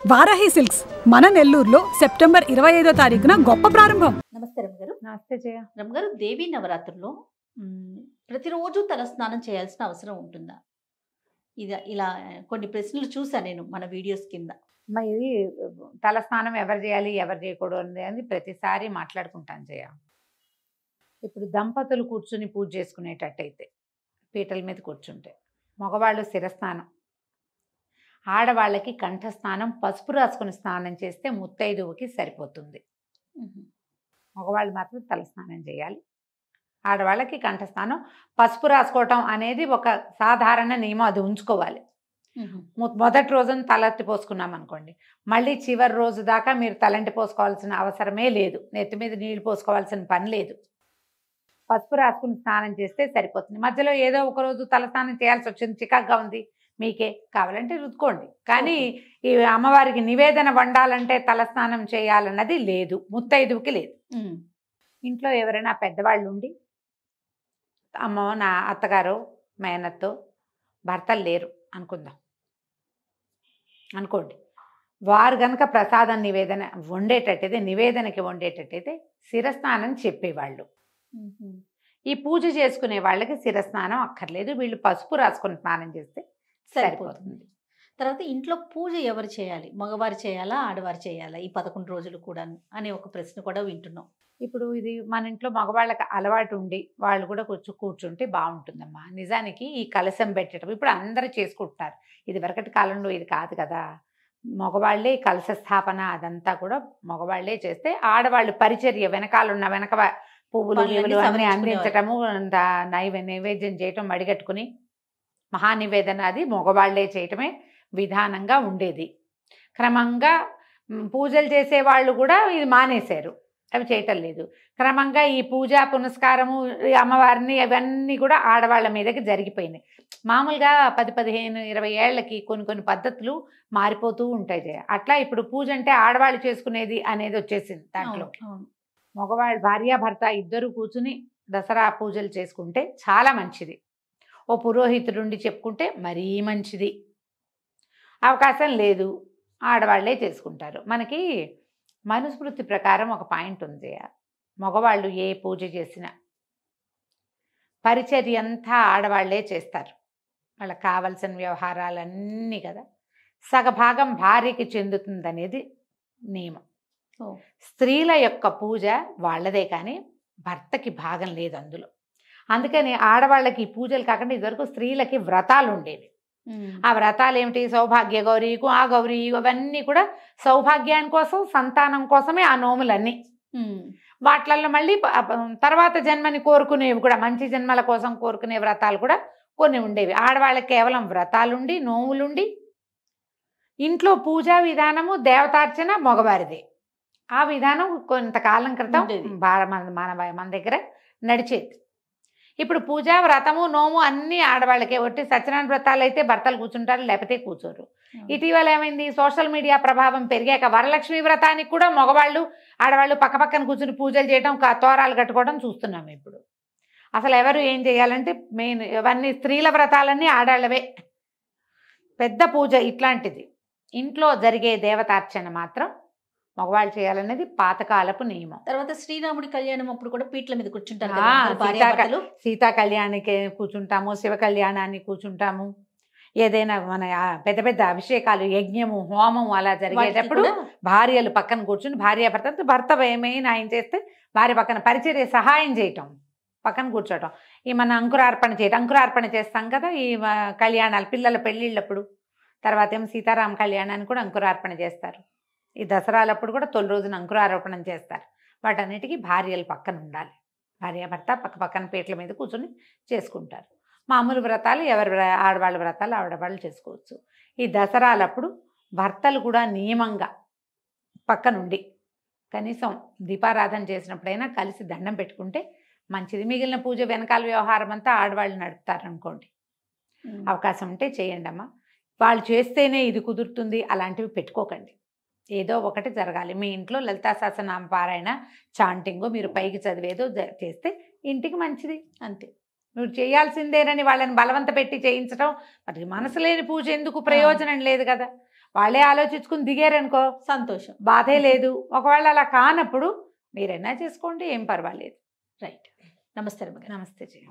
Varahi silks మన నెల్లూరులో September 25వ తారీఖున గొప్ప ప్రారంభం. నమస్తే రమగారు. నమస్తే జయ. రమగారు, దేవీ నవరాత్రుల్లో ప్రతిరోజు తలస్నానం చేయాల్సిన అవసరం ఉంటుందా? ఇలా కొన్ని ప్రశ్నలు చూసా నేను మన వీడియోస్ కింద. ఇది తలస్నానం ఎవరు చేయాలి ఎవరు చేయకూడదు అని ప్రతిసారి మాట్లాడుకుంటాను జయ. ఇప్పుడు దంపతులు కూర్చుని పూజ చేసుకునేటట్టయితే పీటల మీద కూర్చుంటే మగవాళ్ళు శిరస్నానం, ఆడవాళ్ళకి కంఠస్నానం, పసుపు రాసుకుని స్నానం చేస్తే ముత్తైదువుకి సరిపోతుంది. మగవాళ్ళు మాత్రం తలస్నానం చేయాలి, ఆడవాళ్ళకి కంఠస్నానం, పసుపు రాసుకోవటం అనేది ఒక సాధారణ నియమం, అది ఉంచుకోవాలి. మొదటి రోజున తలెత్తి పోసుకున్నాం అనుకోండి, మళ్ళీ చివరి రోజు దాకా మీరు తలంటి పోసుకోవాల్సిన అవసరమే లేదు, నెత్తి మీద నీళ్ళు పోసుకోవాల్సిన పని లేదు. పసుపు రాసుకుని స్నానం చేస్తే సరిపోతుంది. మధ్యలో ఏదో ఒక రోజు తలస్నానం చేయాల్సి వచ్చింది, చికాగ్గా ఉంది, మీకే కావాలంటే రుద్దుకోండి. కానీ ఈ అమ్మవారికి నివేదన వండాలంటే తలస్నానం చేయాలన్నది లేదు, ముత్తైదువుకి లేదు. ఇంట్లో ఎవరైనా పెద్దవాళ్ళు ఉండి, అమ్మ నా అత్తగారు మేనత్తో భర్తలు లేరు అనుకోండి, వారు గనక ప్రసాదం నివేదన వండేటట్టయితే, నివేదనకి వండేటట్టయితే శిరస్నానం చెప్పేవాళ్ళు. ఈ పూజ చేసుకునే వాళ్ళకి శిరస్నానం అక్కర్లేదు, వీళ్ళు పసుపు రాసుకొని స్నానం చేస్తే సరిపోతుంది. తర్వాత ఇంట్లో పూజ ఎవరు చేయాలి? మగవారు చేయాలా, ఆడవారు చేయాలా ఈ 11 రోజులు కూడా అనే ఒక ప్రశ్న కూడా వింటున్నాం. ఇప్పుడు ఇది మన ఇంట్లో మగవాళ్ళకి అలవాటు ఉండి వాళ్ళు కూడా కూర్చుంటే బాగుంటుందమ్మా. నిజానికి ఈ కలశం పెట్టడం ఇప్పుడు అందరూ చేసుకుంటున్నారు, ఇది వరకటి కాలంలో ఇది కాదు కదా. మగవాళ్ళే కలశ స్థాపన అదంతా కూడా మగవాళ్లే చేస్తే, ఆడవాళ్ళు పరిచర్య వెనక పువ్వులు అన్నీ అందించటము, నైవేద్యం చేయటం, మడిగట్టుకుని మహానివేదన అది మగవాళ్లే చేయటమే విధానంగా ఉండేది. క్రమంగా పూజలు చేసేవాళ్ళు కూడా ఇది మానేశారు, అవి చేయటం లేదు. క్రమంగా ఈ పూజా పునస్కారము, అమ్మవారిని అవన్నీ కూడా ఆడవాళ్ళ మీదకి జరిగిపోయినాయి. మామూలుగా 10, 15, 20 ఏళ్ళకి కొన్ని పద్ధతులు మారిపోతూ ఉంటాయి జయ. అట్లా ఇప్పుడు పూజ అంటే ఆడవాళ్ళు చేసుకునేది అనేది వచ్చేసింది. దాంట్లో మగవాళ్ళు భార్యాభర్త ఇద్దరు కూర్చుని దసరా పూజలు చేసుకుంటే చాలా మంచిది. ఓ పురోహితుడుండి చెప్పుకుంటే మరీ మంచిది. అవకాశం లేదు, ఆడవాళ్లే చేసుకుంటారు. మనకి మనుస్మృతి ప్రకారం ఒక పాయింట్ ఉంది, మగవాళ్ళు ఏ పూజ చేసినా పరిచర్య అంతా ఆడవాళ్లే చేస్తారు. వాళ్ళకి కావలసిన వ్యవహారాలన్నీ కదా సగభాగం భార్యకి చెందుతుందనేది నియమం. స్త్రీల యొక్క పూజ వాళ్ళదే కానీ భర్తకి భాగం లేదు అందులో. అందుకని ఆడవాళ్ళకి ఈ పూజలు కాకుండా ఇదివరకు స్త్రీలకి వ్రతాలు ఉండేవి. ఆ వ్రతాలు ఏమిటి? సౌభాగ్య గౌరీ, ఆ గౌరీ, అవన్నీ కూడా సౌభాగ్యాని కోసం, సంతానం కోసమే ఆ నోములన్నీ. వాటిల్లో మళ్ళీ తర్వాత జన్మని కోరుకునేవి కూడా, మంచి జన్మల కోసం కోరుకునే వ్రతాలు కూడా కొన్ని ఉండేవి. ఆడవాళ్ళకి కేవలం వ్రతాలుండి, నోములుండి, ఇంట్లో పూజా విధానము దేవతార్చన మగవారిదే. ఆ విధానం కొంతకాలం క్రితం మన దగ్గర నడిచేది. ఇప్పుడు పూజ, వ్రతము, నోము అన్నీ ఆడవాళ్ళకే. ఒట్టి సత్యనారాయణ వ్రతాలు అయితే భర్తలు కూర్చుంటారు, లేకపోతే కూర్చోరు. ఇటీవల ఏమైంది, సోషల్ మీడియా ప్రభావం పెరిగాక వరలక్ష్మి వ్రతానికి కూడా మగవాళ్ళు ఆడవాళ్ళు పక్కపక్కన కూర్చుని పూజలు చేయడం, తోరాలు కట్టుకోవడం చూస్తున్నాము ఇప్పుడు. అసలు ఎవరు ఏం చేయాలంటే మెయిన్ ఇవన్నీ స్త్రీల వ్రతాలన్నీ ఆడాళ్ళవే. పెద్ద పూజ ఇట్లాంటిది ఇంట్లో జరిగే దేవతార్చన మాత్రం మగవాళ్ళు చేయాలనేది పాతకాలపు నియమం. తర్వాత శ్రీరాముడి కళ్యాణం అప్పుడు కూడా పీటల మీద కూర్చుంటారు, సీతా కళ్యాణానికి కూర్చుంటాము, శివ కళ్యాణాన్ని కూర్చుంటాము. ఏదైనా మన పెద్ద పెద్ద అభిషేకాలు, యజ్ఞము, హోమం అలా జరిగేటప్పుడు భార్యలు పక్కన కూర్చుని, భర్త మెయిన్ ఆయన చేస్తే భార్య పక్కన పరిచర్య సహాయం చేయటం, పక్కన కూర్చోటం. ఈ మన అంకురార్పణ చేస్తాం కదా ఈ కళ్యాణాలు, పిల్లల పెళ్ళిళ్ళప్పుడు. తర్వాత ఏమో సీతారామ కళ్యాణాన్ని కూడా అంకురార్పణ చేస్తారు. ఈ దసరాలప్పుడు కూడా తొలి రోజున అంకురారోపణం చేస్తారు. వాటన్నిటికీ భార్యలు పక్కన ఉండాలి, భార్యాభర్త పక్కన పీటల మీద కూర్చొని చేసుకుంటారు. మామూలు వ్రతాలు ఆడవాళ్ళ వ్రతాలు ఆడవాళ్ళు చేసుకోవచ్చు. ఈ దసరాలప్పుడు భర్తలు కూడా నియమంగా పక్కనుండి కనీసం దీపారాధన చేసినప్పుడైనా కలిసి దండం పెట్టుకుంటే మంచిది. మిగిలిన పూజ వెనకాల వ్యవహారం అంతా ఆడవాళ్ళు నడుపుతారనుకోండి, అవకాశం ఉంటే చేయండి అమ్మా. వాళ్ళు చేస్తేనే ఇది కుదురుతుంది అలాంటివి పెట్టుకోకండి. ఏదో ఒకటి జరగాలి. మీ ఇంట్లో లలితా సహస్రనామ పారాయణ, చాంటింగో మీరు పైకి చదివేదో చేస్తే ఇంటికి మంచిది, అంతే. నువ్వు చేయాల్సిందేనని వాళ్ళని బలవంత పెట్టి చేయించడం, మరి మనసు లేని పూజ ఎందుకు, ప్రయోజనం లేదు కదా. వాళ్ళే ఆలోచించుకుని దిగారనుకో సంతోషం. బాధే లేదు. ఒకవేళ అలా కానప్పుడు మీరైనా చేసుకోండి, ఏం పర్వాలేదు. రైట్. నమస్తే రమ్య గారు. నమస్తే జయ.